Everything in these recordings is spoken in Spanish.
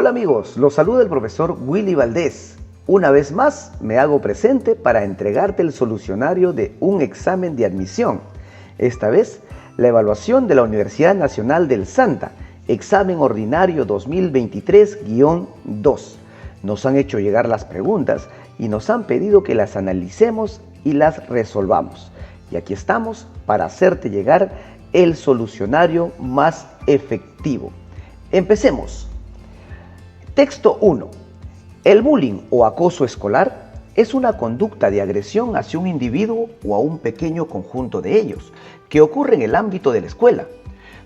Hola amigos, los saluda el profesor Willy Valdés. Una vez más me hago presente para entregarte el solucionario de un examen de admisión. Esta vez, la evaluación de la Universidad Nacional del Santa, examen ordinario 2023-2. Nos han hecho llegar las preguntas y nos han pedido que las analicemos y las resolvamos. Y aquí estamos para hacerte llegar el solucionario más efectivo. Empecemos. Texto 1. El bullying o acoso escolar es una conducta de agresión hacia un individuo o a un pequeño conjunto de ellos, que ocurre en el ámbito de la escuela.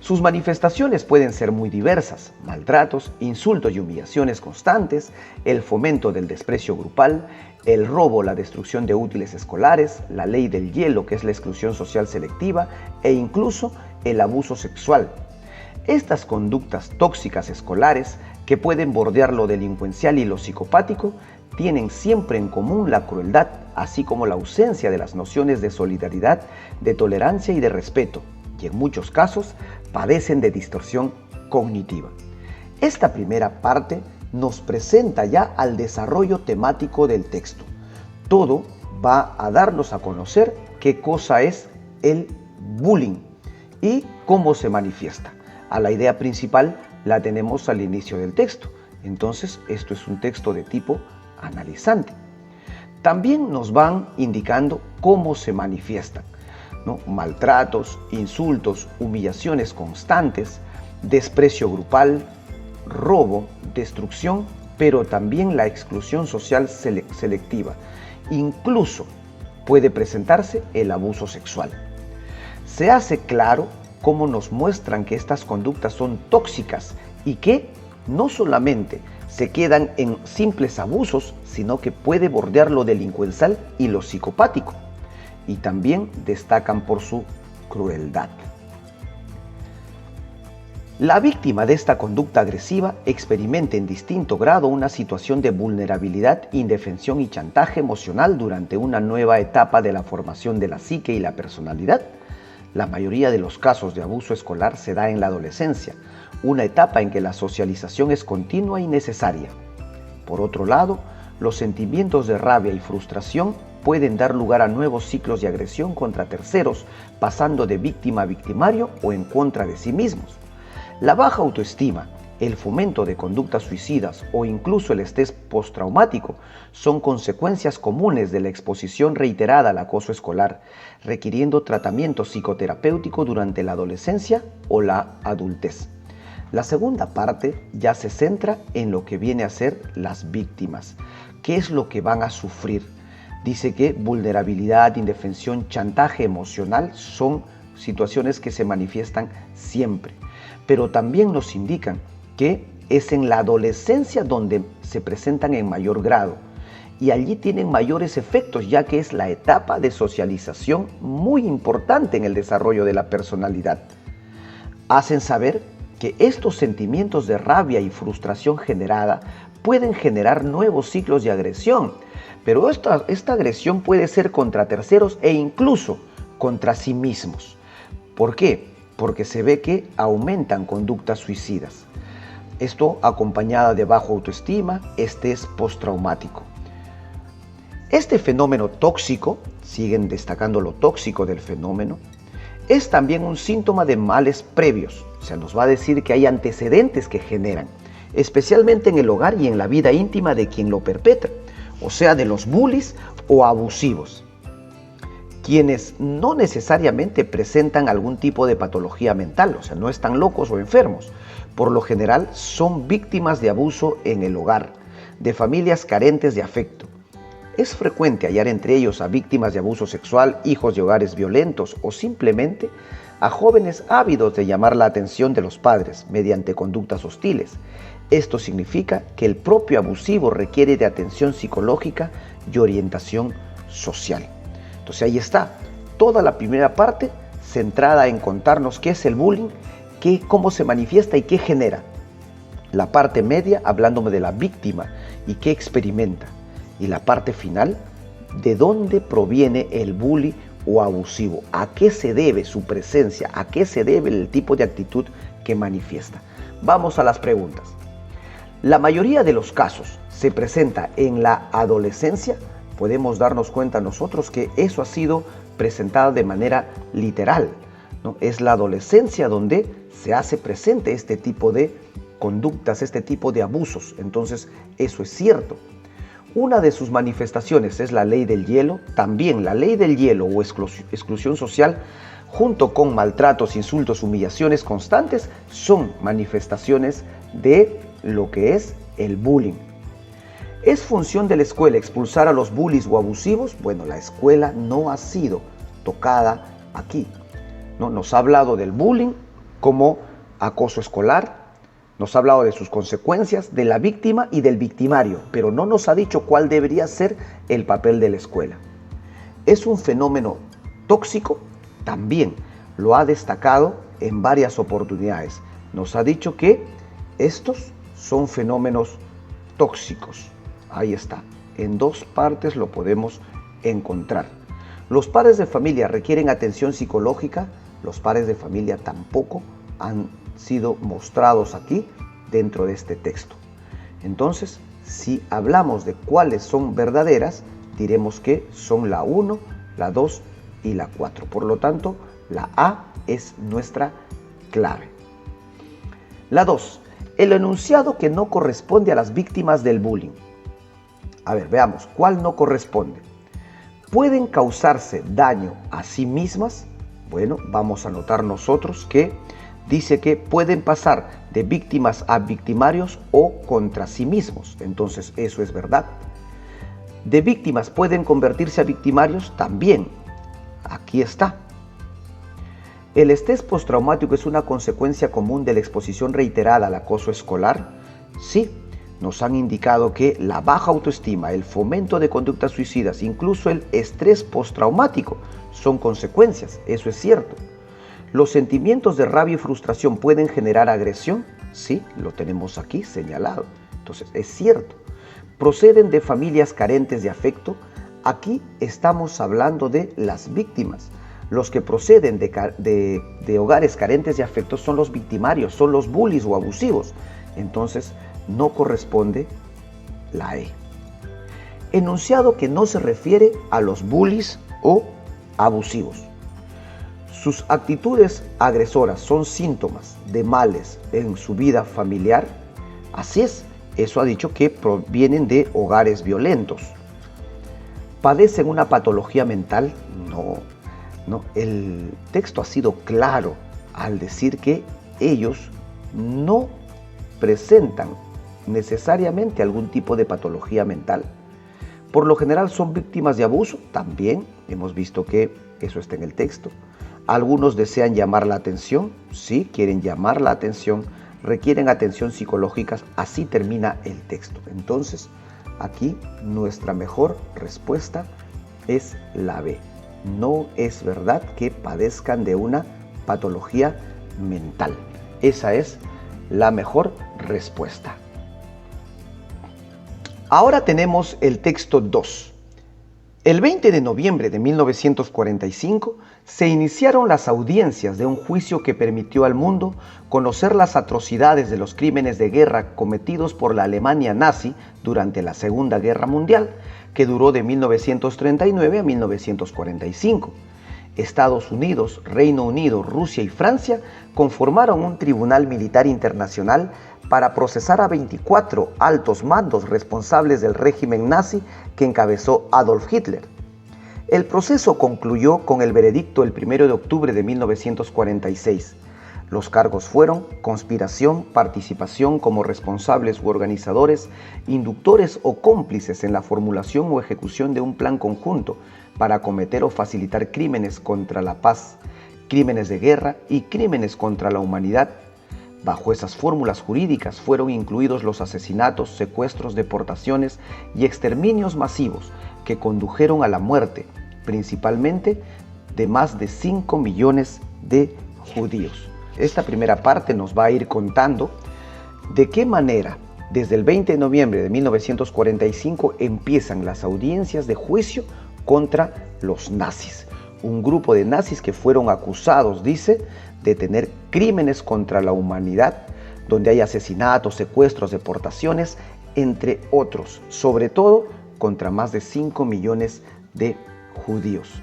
Sus manifestaciones pueden ser muy diversas: maltratos, insultos y humillaciones constantes, el fomento del desprecio grupal, el robo, la destrucción de útiles escolares, la ley del hielo, que es la exclusión social selectiva, e incluso el abuso sexual. Estas conductas tóxicas escolares, que pueden bordear lo delincuencial y lo psicopático, tienen siempre en común la crueldad, así como la ausencia de las nociones de solidaridad, de tolerancia y de respeto, y en muchos casos padecen de distorsión cognitiva. Esta primera parte nos presenta ya al desarrollo temático del texto. Todo va a darnos a conocer qué cosa es el bullying y cómo se manifiesta. A la idea principal la tenemos al inicio del texto. Entonces, esto es un texto de tipo analizante. También nos van indicando cómo se manifiestan, ¿no? Maltratos, insultos, humillaciones constantes, desprecio grupal, robo, destrucción, pero también la exclusión social selectiva. Incluso puede presentarse el abuso sexual. Se hace claro cómo nos muestran que estas conductas son tóxicas y que no solamente se quedan en simples abusos, sino que puede bordear lo delincuencial y lo psicopático. Y también destacan por su crueldad. La víctima de esta conducta agresiva experimenta en distinto grado una situación de vulnerabilidad, indefensión y chantaje emocional durante una nueva etapa de la formación de la psique y la personalidad. La mayoría de los casos de abuso escolar se da en la adolescencia, una etapa en que la socialización es continua y necesaria. Por otro lado, los sentimientos de rabia y frustración pueden dar lugar a nuevos ciclos de agresión contra terceros, pasando de víctima a victimario o en contra de sí mismos. La baja autoestima, el fomento de conductas suicidas o incluso el estrés postraumático son consecuencias comunes de la exposición reiterada al acoso escolar, requiriendo tratamiento psicoterapéutico durante la adolescencia o la adultez. La segunda parte ya se centra en lo que viene a ser las víctimas. ¿Qué es lo que van a sufrir? Dice que vulnerabilidad, indefensión, chantaje emocional son situaciones que se manifiestan siempre, pero también nos indican que es en la adolescencia donde se presentan en mayor grado y allí tienen mayores efectos, ya que es la etapa de socialización muy importante en el desarrollo de la personalidad. Hacen saber que estos sentimientos de rabia y frustración generada pueden generar nuevos ciclos de agresión, pero esta agresión puede ser contra terceros e incluso contra sí mismos. ¿Por qué? Porque se ve que aumentan conductas suicidas. Esto acompañada de baja autoestima, estrés postraumático. Este fenómeno tóxico, siguen destacando lo tóxico del fenómeno, es también un síntoma de males previos. O sea, nos va a decir que hay antecedentes que generan, especialmente en el hogar y en la vida íntima de quien lo perpetra, o sea, de los bullies o abusivos, quienes no necesariamente presentan algún tipo de patología mental, o sea, no están locos o enfermos. Por lo general son víctimas de abuso en el hogar, de familias carentes de afecto. Es frecuente hallar entre ellos a víctimas de abuso sexual, hijos de hogares violentos o simplemente a jóvenes ávidos de llamar la atención de los padres mediante conductas hostiles. Esto significa que el propio abusivo requiere de atención psicológica y orientación social. Entonces ahí está, toda la primera parte centrada en contarnos qué es el bullying, cómo se manifiesta y qué genera. La parte media hablándome de la víctima y qué experimenta. Y la parte final, de dónde proviene el bully o abusivo, a qué se debe su presencia, a qué se debe el tipo de actitud que manifiesta. Vamos a las preguntas. La mayoría de los casos se presenta en la adolescencia. Podemos darnos cuenta nosotros que eso ha sido presentado de manera literal, ¿no? Es la adolescencia donde se hace presente este tipo de conductas, este tipo de abusos. Entonces, eso es cierto. Una de sus manifestaciones es la ley del hielo. También la ley del hielo o exclusión social, junto con maltratos, insultos, humillaciones constantes, son manifestaciones de lo que es el bullying. ¿Es función de la escuela expulsar a los bullies o abusivos? Bueno, la escuela no ha sido tocada aquí, ¿no? Nos ha hablado del bullying como acoso escolar, nos ha hablado de sus consecuencias, de la víctima y del victimario, pero no nos ha dicho cuál debería ser el papel de la escuela. ¿Es un fenómeno tóxico? También lo ha destacado en varias oportunidades. Nos ha dicho que estos son fenómenos tóxicos. Ahí está. En dos partes lo podemos encontrar. Los padres de familia requieren atención psicológica. Los padres de familia tampoco han sido mostrados aquí dentro de este texto. Entonces, si hablamos de cuáles son verdaderas, diremos que son la 1, la 2 y la 4. Por lo tanto, la A es nuestra clave. La 2. El enunciado que no corresponde a las víctimas del bullying. A ver, veamos, ¿cuál no corresponde? ¿Pueden causarse daño a sí mismas? Bueno, vamos a notar nosotros que dice que pueden pasar de víctimas a victimarios o contra sí mismos. Entonces, eso es verdad. ¿De víctimas pueden convertirse a victimarios? También. Aquí está. ¿El estrés postraumático es una consecuencia común de la exposición reiterada al acoso escolar? Sí. Nos han indicado que la baja autoestima, el fomento de conductas suicidas, incluso el estrés postraumático son consecuencias. Eso es cierto. ¿Los sentimientos de rabia y frustración pueden generar agresión? Sí, lo tenemos aquí señalado. Entonces, es cierto. ¿Proceden de familias carentes de afecto? Aquí estamos hablando de las víctimas. Los que proceden de hogares carentes de afecto son los victimarios, son los bullies o abusivos. Entonces, no corresponde la E. Enunciado que no se refiere a los bullies o abusivos. ¿Sus actitudes agresoras son síntomas de males en su vida familiar? Así es, eso ha dicho que provienen de hogares violentos. ¿Padecen una patología mental? No. El texto ha sido claro al decir que ellos no presentan necesariamente algún tipo de patología mental. Por lo general son víctimas de abuso, también hemos visto que eso está en el texto. Algunos desean llamar la atención, sí, quieren llamar la atención, requieren atención psicológica, así termina el texto. Entonces, aquí nuestra mejor respuesta es la B. No es verdad que padezcan de una patología mental. Esa es la mejor respuesta. Ahora tenemos el texto 2. El 20 de noviembre de 1945 se iniciaron las audiencias de un juicio que permitió al mundo conocer las atrocidades de los crímenes de guerra cometidos por la Alemania nazi durante la Segunda Guerra Mundial, que duró de 1939 a 1945. Estados Unidos, Reino Unido, Rusia y Francia conformaron un tribunal militar internacional para procesar a 24 altos mandos responsables del régimen nazi que encabezó Adolf Hitler. El proceso concluyó con el veredicto el 1 de octubre de 1946. Los cargos fueron conspiración, participación como responsables u organizadores, inductores o cómplices en la formulación o ejecución de un plan conjunto para cometer o facilitar crímenes contra la paz, crímenes de guerra y crímenes contra la humanidad. Bajo esas fórmulas jurídicas fueron incluidos los asesinatos, secuestros, deportaciones y exterminios masivos que condujeron a la muerte, principalmente de más de 5 millones de judíos. Esta primera parte nos va a ir contando de qué manera, desde el 20 de noviembre de 1945, empiezan las audiencias de juicio contra los nazis. Un grupo de nazis que fueron acusados, dice, de tener crímenes contra la humanidad, donde hay asesinatos, secuestros, deportaciones, entre otros, sobre todo contra más de 5 millones de judíos.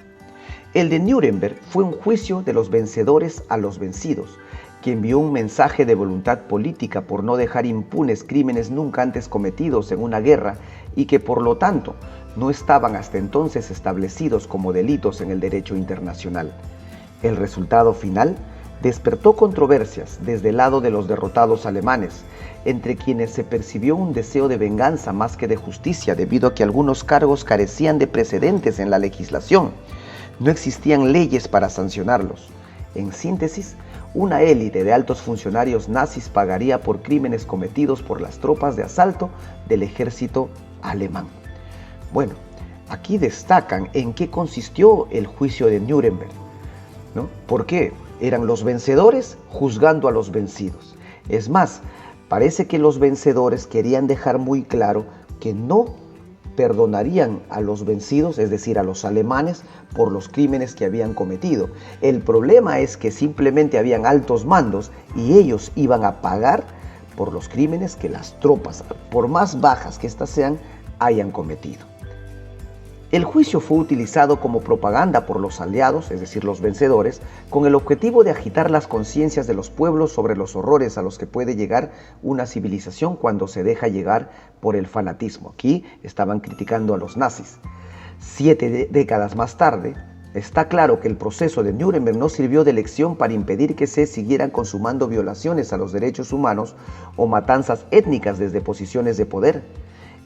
El de Nuremberg fue un juicio de los vencedores a los vencidos, que envió un mensaje de voluntad política por no dejar impunes crímenes nunca antes cometidos en una guerra y que por lo tanto no estaban hasta entonces establecidos como delitos en el derecho internacional. El resultado final despertó controversias desde el lado de los derrotados alemanes, entre quienes se percibió un deseo de venganza más que de justicia debido a que algunos cargos carecían de precedentes en la legislación. No existían leyes para sancionarlos. En síntesis, una élite de altos funcionarios nazis pagaría por crímenes cometidos por las tropas de asalto del ejército alemán. Bueno, aquí destacan en qué consistió el juicio de Nuremberg, ¿no? ¿Por qué? Eran los vencedores juzgando a los vencidos. Es más, parece que los vencedores querían dejar muy claro que no perdonarían a los vencidos, es decir, a los alemanes, por los crímenes que habían cometido. El problema es que simplemente habían altos mandos y ellos iban a pagar por los crímenes que las tropas, por más bajas que éstas sean, hayan cometido. El juicio fue utilizado como propaganda por los aliados, es decir, los vencedores, con el objetivo de agitar las conciencias de los pueblos sobre los horrores a los que puede llegar una civilización cuando se deja llegar por el fanatismo. Aquí estaban criticando a los nazis. 7 décadas más tarde, está claro que el proceso de Nuremberg no sirvió de lección para impedir que se siguieran consumando violaciones a los derechos humanos o matanzas étnicas desde posiciones de poder.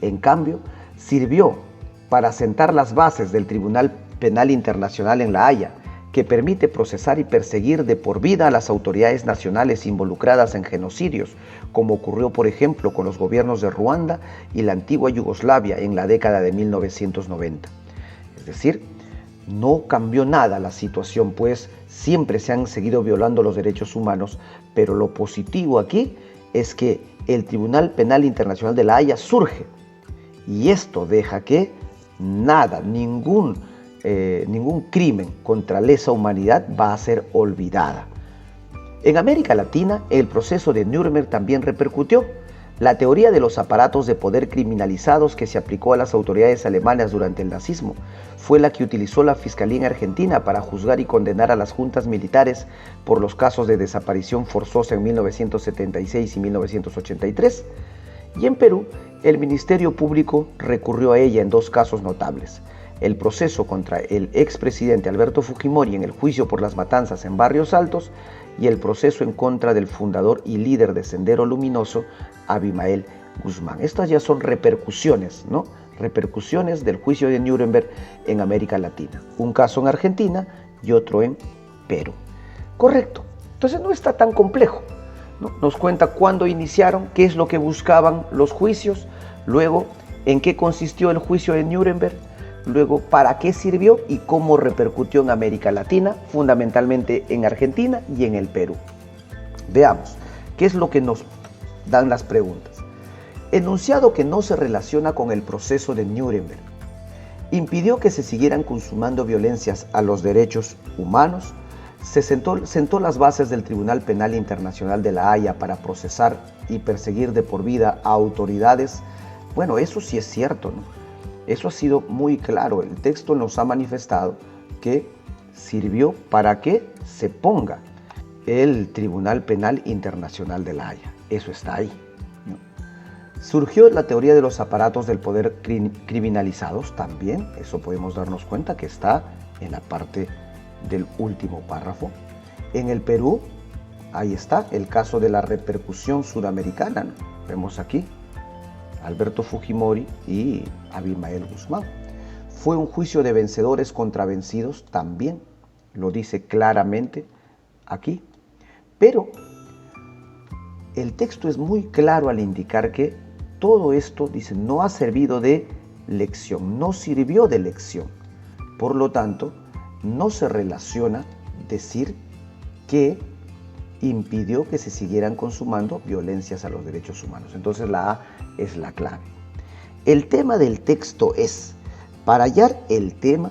En cambio, sirvió para sentar las bases del Tribunal Penal Internacional en La Haya, que permite procesar y perseguir de por vida a las autoridades nacionales involucradas en genocidios, como ocurrió por ejemplo con los gobiernos de Ruanda y la antigua Yugoslavia en la década de 1990. Es decir, no cambió nada la situación, pues siempre se han seguido violando los derechos humanos, pero lo positivo aquí es que el Tribunal Penal Internacional de La Haya surge, y esto deja que nada, ningún crimen contra lesa humanidad va a ser olvidada. En América Latina, el proceso de Nuremberg también repercutió. La teoría de los aparatos de poder criminalizados que se aplicó a las autoridades alemanas durante el nazismo fue la que utilizó la Fiscalía en Argentina para juzgar y condenar a las juntas militares por los casos de desaparición forzosa en 1976 y 1983. Y en Perú, el Ministerio Público recurrió a ella en 2 casos notables: el proceso contra el expresidente Alberto Fujimori en el juicio por las matanzas en Barrios Altos y el proceso en contra del fundador y líder de Sendero Luminoso, Abimael Guzmán. Estas ya son repercusiones, ¿no? Repercusiones del juicio de Nuremberg en América Latina. Un caso en Argentina y otro en Perú. Correcto. Entonces no está tan complejo, ¿no? Nos cuenta cuándo iniciaron, qué es lo que buscaban los juicios, luego en qué consistió el juicio de Nuremberg, luego para qué sirvió y cómo repercutió en América Latina, fundamentalmente en Argentina y en el Perú. Veamos, ¿qué es lo que nos dan las preguntas? Enunciado que no se relaciona con el proceso de Nuremberg. Impidió que se siguieran consumando violencias a los derechos humanos. Se sentó las bases del Tribunal Penal Internacional de La Haya para procesar y perseguir de por vida a autoridades. Bueno, eso sí es cierto, ¿no? Eso ha sido muy claro. El texto nos ha manifestado que sirvió para que se ponga el Tribunal Penal Internacional de La Haya. Eso está ahí, ¿no? Surgió la teoría de los aparatos del poder criminalizados también. Eso podemos darnos cuenta que está en la parte del último párrafo. En el Perú, ahí está el caso de la repercusión sudamericana, ¿no? Vemos aquí Alberto Fujimori y Abimael Guzmán. Fue un juicio de vencedores contra vencidos también, lo dice claramente aquí. Pero el texto es muy claro al indicar que todo esto, dice, no ha servido de lección, no sirvió de lección. Por lo tanto, no se relaciona decir que impidió que se siguieran consumando violencias a los derechos humanos. Entonces la A es la clave. El tema del texto es, para hallar el tema,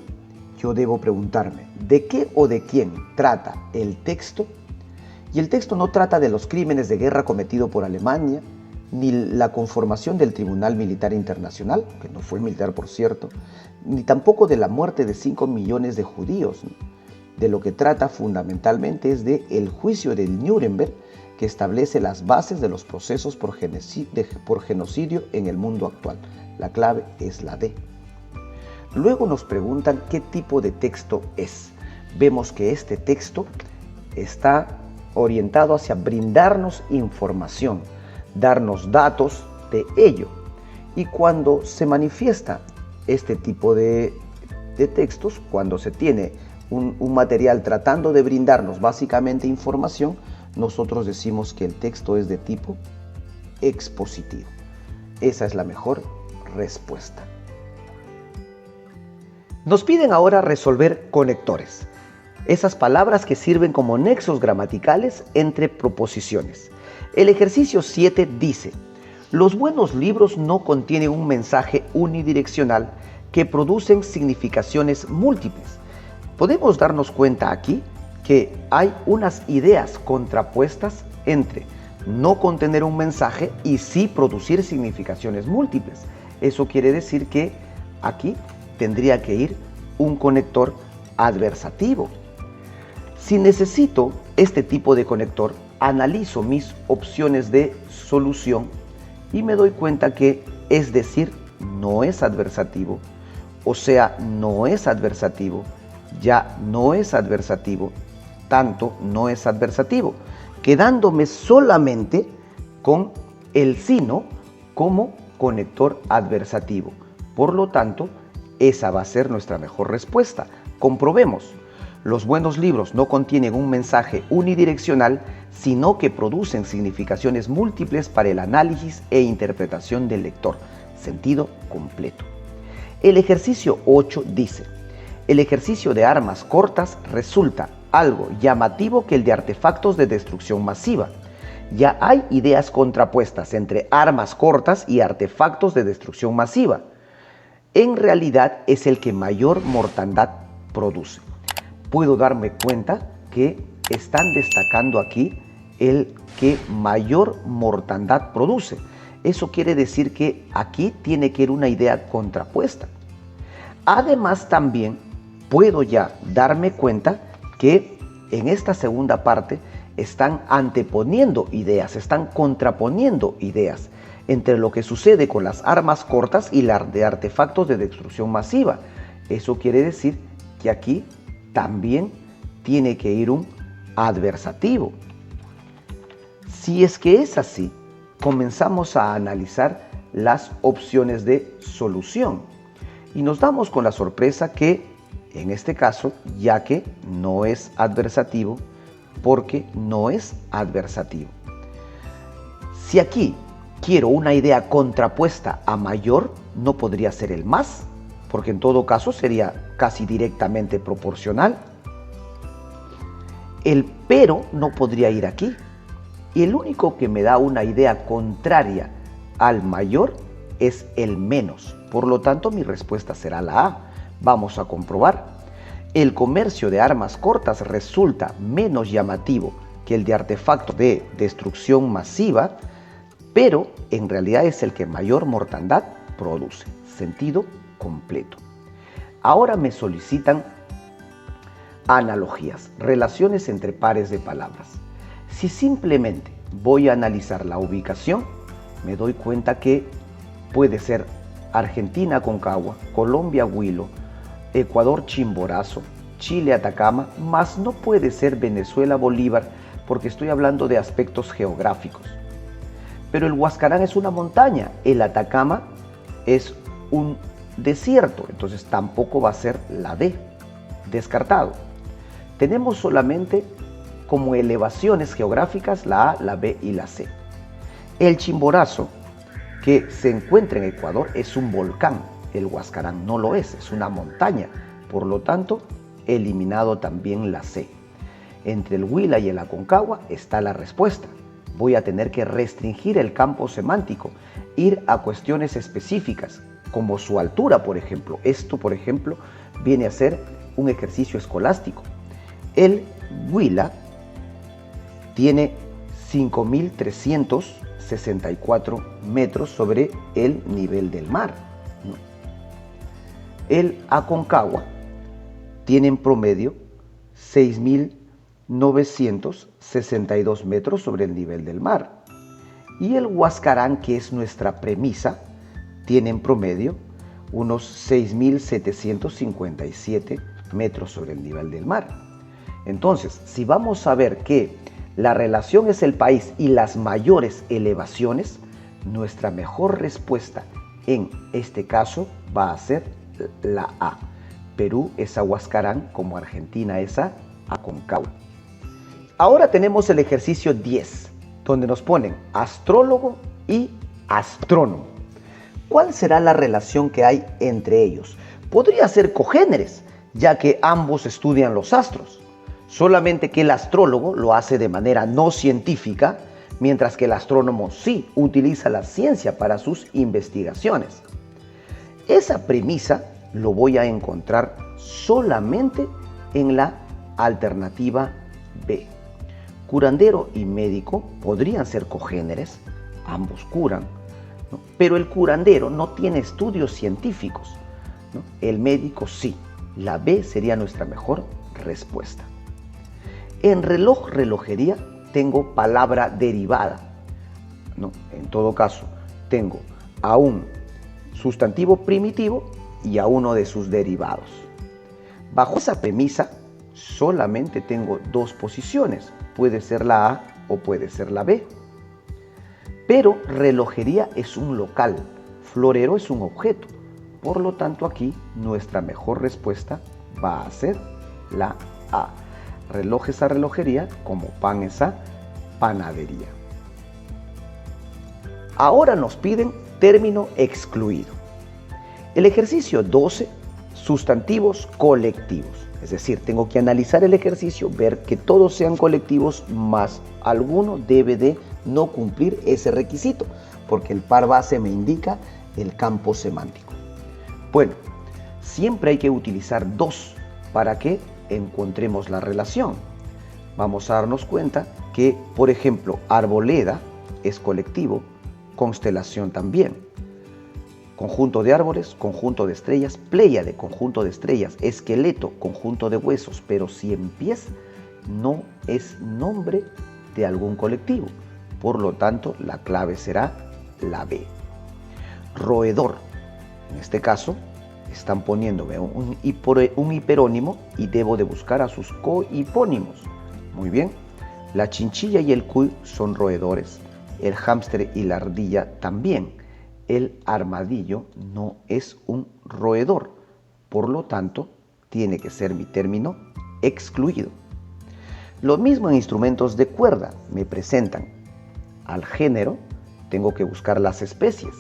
yo debo preguntarme, ¿de qué o de quién trata el texto? Y el texto no trata de los crímenes de guerra cometidos por Alemania, ni la conformación del Tribunal Militar Internacional, que no fue militar por cierto, ni tampoco de la muerte de 5 millones de judíos. De lo que trata fundamentalmente es de el juicio de Nuremberg, que establece las bases de los procesos por genocidio en el mundo actual. La clave es la D. Luego nos preguntan qué tipo de texto es. Vemos que este texto está orientado hacia brindarnos información, darnos datos de ello. Y cuando se manifiesta este tipo de textos, cuando se tiene un material tratando de brindarnos básicamente información, nosotros decimos que el texto es de tipo expositivo. Esa es la mejor respuesta. Nos piden ahora resolver conectores, esas palabras que sirven como nexos gramaticales entre proposiciones. El ejercicio 7 dice: los buenos libros no contienen un mensaje unidireccional que producen significaciones múltiples. Podemos darnos cuenta aquí que hay unas ideas contrapuestas entre no contener un mensaje y sí producir significaciones múltiples. Eso quiere decir que aquí tendría que ir un conector adversativo. Si necesito este tipo de conector, analizo mis opciones de solución y me doy cuenta que es decir, no es adversativo, o sea, no es adversativo, ya no es adversativo, tanto no es adversativo, quedándome solamente con el sino como conector adversativo. Por lo tanto, esa va a ser nuestra mejor respuesta. Comprobemos. Los buenos libros no contienen un mensaje unidireccional, sino que producen significaciones múltiples para el análisis e interpretación del lector. Sentido completo. El ejercicio 8 dice: el ejercicio de armas cortas resulta algo llamativo que el de artefactos de destrucción masiva. Ya hay ideas contrapuestas entre armas cortas y artefactos de destrucción masiva. En realidad es el que mayor mortandad produce. Puedo darme cuenta que están destacando aquí el que mayor mortandad produce. Eso quiere decir que aquí tiene que ir una idea contrapuesta. Además, también puedo ya darme cuenta que en esta segunda parte están anteponiendo ideas, están contraponiendo ideas entre lo que sucede con las armas cortas y las de artefactos de destrucción masiva. Eso quiere decir que aquí también tiene que ir un adversativo. Si es que es así, comenzamos a analizar las opciones de solución y nos damos con la sorpresa que en este caso, ya que no es adversativo, porque no es adversativo. Si aquí quiero una idea contrapuesta a mayor, no podría ser el más, porque en todo caso sería casi directamente proporcional. El pero no podría ir aquí. Y el único que me da una idea contraria al mayor es el menos. Por lo tanto, mi respuesta será la A. Vamos a comprobar. El comercio de armas cortas resulta menos llamativo que el de artefactos de destrucción masiva, pero en realidad es el que mayor mortandad produce. Sentido completo. Ahora me solicitan analogías, relaciones entre pares de palabras. Si simplemente voy a analizar la ubicación, me doy cuenta que puede ser Argentina Aconcagua, Colombia Huilo, Ecuador Chimborazo, Chile Atacama, mas no puede ser Venezuela Bolívar porque estoy hablando de aspectos geográficos. Pero el Huascarán es una montaña, el Atacama es un desierto, entonces tampoco va a ser la D, descartado. Tenemos solamente como elevaciones geográficas la A, la B y la C. El Chimborazo, que se encuentra en Ecuador, es un volcán. El Huascarán no lo es una montaña. Por lo tanto, eliminado también la C. Entre el Huila y el Aconcagua está la respuesta. Voy a tener que restringir el campo semántico, ir a cuestiones específicas, como su altura, por ejemplo. Esto, por ejemplo, viene a ser un ejercicio escolástico. El Huila tiene 5.364 metros sobre el nivel del mar. El Aconcagua tiene en promedio 6.962 metros sobre el nivel del mar. Y el Huascarán, que es nuestra premisa, tiene en promedio unos 6.757 metros sobre el nivel del mar. Entonces, si vamos a ver que la relación es el país y las mayores elevaciones, nuestra mejor respuesta en este caso va a ser la A. Perú es a Huascarán, como Argentina es a Aconcagua. Ahora tenemos el ejercicio 10, donde nos ponen astrólogo y astrónomo. ¿Cuál será la relación que hay entre ellos? Podría ser cogéneres, ya que ambos estudian los astros, solamente que el astrólogo lo hace de manera no científica, mientras que el astrónomo sí utiliza la ciencia para sus investigaciones. Esa premisa lo voy a encontrar solamente en la alternativa B. Curandero y médico podrían ser cogéneres, ambos curan, ¿no? Pero el curandero no tiene estudios científicos, ¿no? El médico sí. La B sería nuestra mejor respuesta. En reloj, relojería, tengo palabra derivada, ¿no? En todo caso, tengo a un sustantivo primitivo y a uno de sus derivados. Bajo esa premisa, solamente tengo dos posiciones. Puede ser la A o puede ser la B. Pero relojería es un local, florero es un objeto. Por lo tanto, aquí nuestra mejor respuesta va a ser la A. Reloj es a relojería, como pan es a panadería. Ahora nos piden término excluido. El ejercicio 12, sustantivos colectivos. Es decir, tengo que analizar el ejercicio, ver que todos sean colectivos, más alguno debe de no cumplir ese requisito, porque el par base me indica el campo semántico. Bueno, siempre hay que utilizar dos para que encontremos la relación. Vamos a darnos cuenta que, por ejemplo, arboleda es colectivo, constelación también. Conjunto de árboles, conjunto de estrellas, pléyade, conjunto de estrellas, esqueleto, conjunto de huesos, pero si empieza, no es nombre de algún colectivo. Por lo tanto, la clave será la B. Roedor. En este caso, están poniéndome un hiperónimo y debo de buscar a sus cohipónimos. Muy bien. La chinchilla y el cuy son roedores. El hámster y la ardilla también. El armadillo no es un roedor, por lo tanto, tiene que ser mi término excluido. Lo mismo en instrumentos de cuerda, me presentan al género, tengo que buscar las especies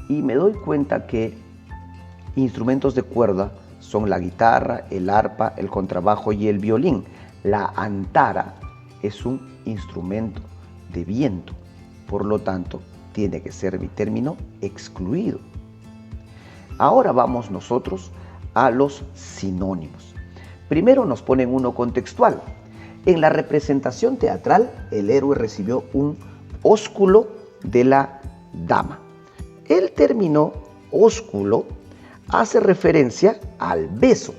y me doy cuenta que instrumentos de cuerda son la guitarra, el arpa, el contrabajo y el violín. La antara es un instrumento de viento, por lo tanto, tiene que ser mi término excluido. Ahora vamos nosotros a los sinónimos. Primero nos ponen uno contextual. En la representación teatral, el héroe recibió un ósculo de la dama. El término ósculo hace referencia al beso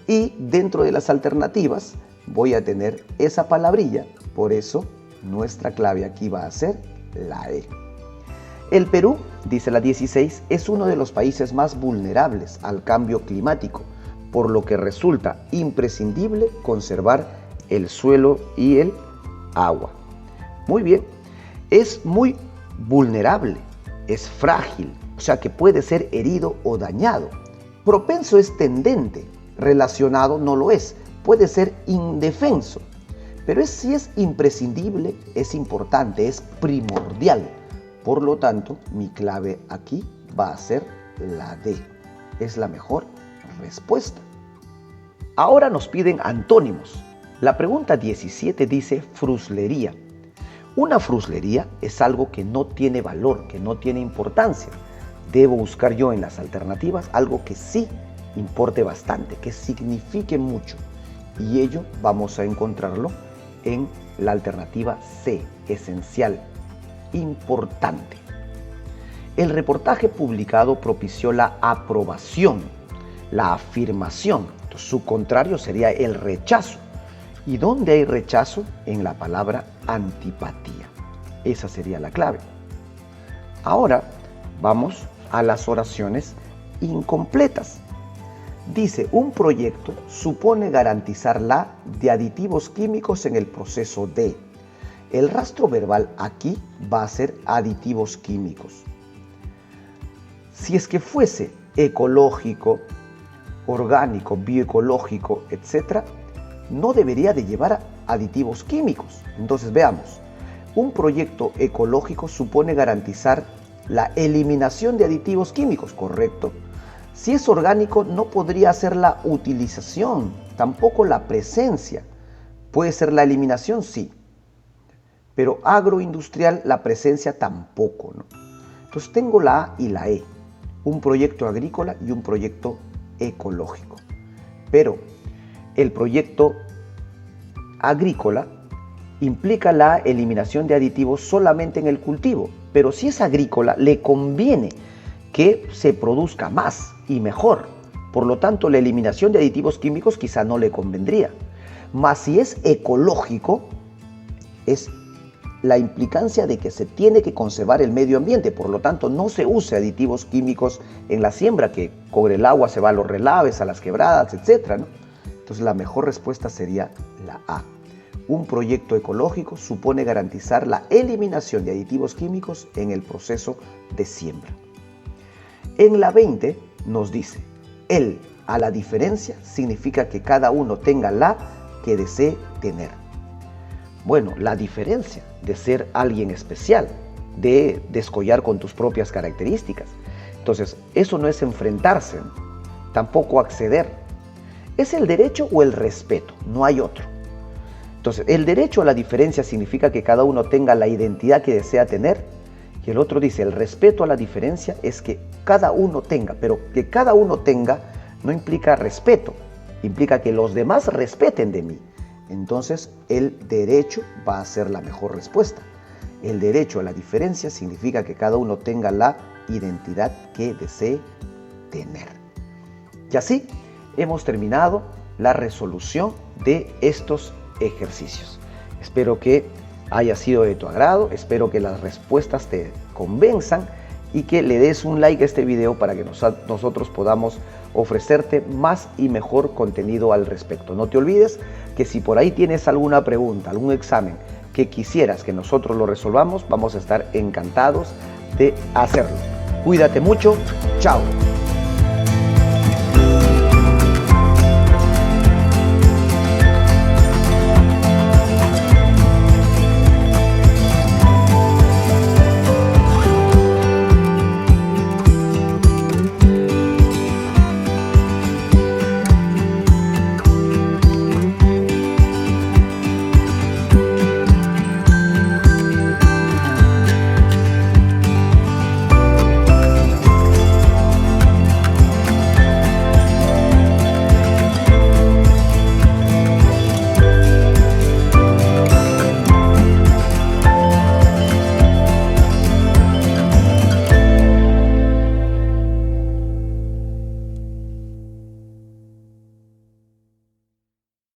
y dentro de las alternativas voy a tener esa palabrilla, por eso nuestra clave aquí va a ser la E. El Perú, dice la 16, es uno de los países más vulnerables al cambio climático, por lo que resulta imprescindible conservar el suelo y el agua. Muy bien, es muy vulnerable, es frágil, o sea que puede ser herido o dañado. Propenso es tendente, relacionado no lo es, puede ser indefenso, pero si es imprescindible, es importante, es primordial. Por lo tanto, mi clave aquí va a ser la D. Es la mejor respuesta. Ahora nos piden antónimos. La pregunta 17 dice fruslería. Una fruslería es algo que no tiene valor, que no tiene importancia. Debo buscar yo en las alternativas algo que sí importe bastante, que signifique mucho. Y ello vamos a encontrarlo en la alternativa C, esencial, importante. El reportaje publicado propició la aprobación, la afirmación. Entonces, su contrario sería el rechazo. ¿Y dónde hay rechazo? En la palabra antipatía. Esa sería la clave. Ahora vamos a las oraciones incompletas. Dice, un proyecto supone garantizar la de aditivos químicos en el proceso de. El rastro verbal aquí va a ser aditivos químicos. Si es que fuese ecológico, orgánico, bioecológico, etc., no debería de llevar aditivos químicos. Entonces veamos, un proyecto ecológico supone garantizar la eliminación de aditivos químicos, ¿correcto? Si es orgánico, no podría ser la utilización, tampoco la presencia. Puede ser la eliminación, sí. Pero agroindustrial, la presencia tampoco, ¿no? Entonces tengo la A y la E. Un proyecto agrícola y un proyecto ecológico. Pero el proyecto agrícola implica la eliminación de aditivos solamente en el cultivo. Pero si es agrícola, le conviene que se produzca más y mejor. Por lo tanto, la eliminación de aditivos químicos quizá no le convendría. Mas si es ecológico, es la implicancia de que se tiene que conservar el medio ambiente. Por lo tanto, no se use aditivos químicos en la siembra, que con el agua se va a los relaves, a las quebradas, etc., ¿no? Entonces, la mejor respuesta sería la A. Un proyecto ecológico supone garantizar la eliminación de aditivos químicos en el proceso de siembra. En la 20 nos dice, el a la diferencia significa que cada uno tenga la que desee tener. Bueno, la diferencia de ser alguien especial, de descollar con tus propias características. Entonces, eso no es enfrentarse, tampoco acceder. Es el derecho o el respeto, no hay otro. Entonces, el derecho a la diferencia significa que cada uno tenga la identidad que desea tener, y el otro dice, el respeto a la diferencia es que cada uno tenga, pero que cada uno tenga no implica respeto, implica que los demás respeten de mí. Entonces, el derecho va a ser la mejor respuesta. El derecho a la diferencia significa que cada uno tenga la identidad que desee tener. Y así hemos terminado la resolución de estos ejercicios. Espero que haya sido de tu agrado, espero que las respuestas te convenzan y que le des un like a este video para que nosotros podamos ofrecerte más y mejor contenido al respecto. No te olvides que si por ahí tienes alguna pregunta, algún examen que quisieras que nosotros lo resolvamos, vamos a estar encantados de hacerlo. Cuídate mucho, chao.